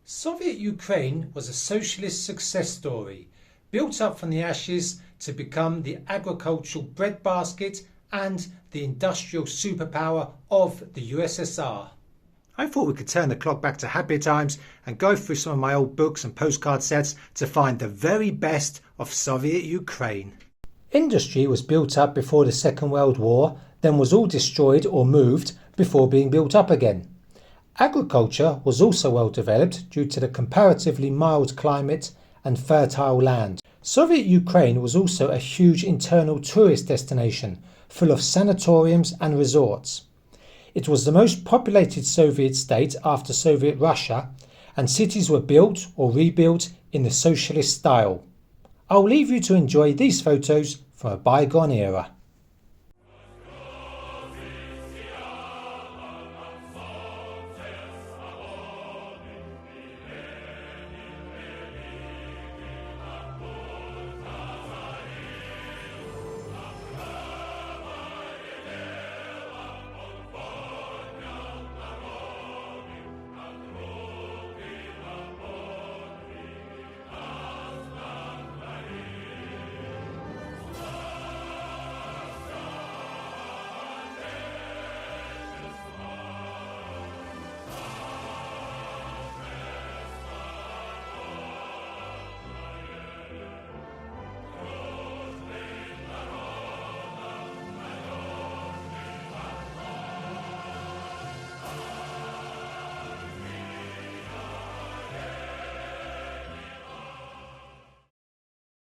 Soviet Ukraine was a socialist success story, built up from the ashes to become the agricultural breadbasket and the industrial superpower of the USSR. I thought we could turn the clock back to happier times and go through some of my old books and postcard sets to find the very best of Soviet Ukraine. Industry was built up before the Second World War, then was all destroyed or moved before being built up again. Agriculture was also well developed due to the comparatively mild climate and fertile land. Soviet Ukraine was also a huge internal tourist destination, full of sanatoriums and resorts. It was the most populated Soviet state after Soviet Russia, and cities were built or rebuilt in the socialist style. I'll leave you to enjoy these photos from a bygone era.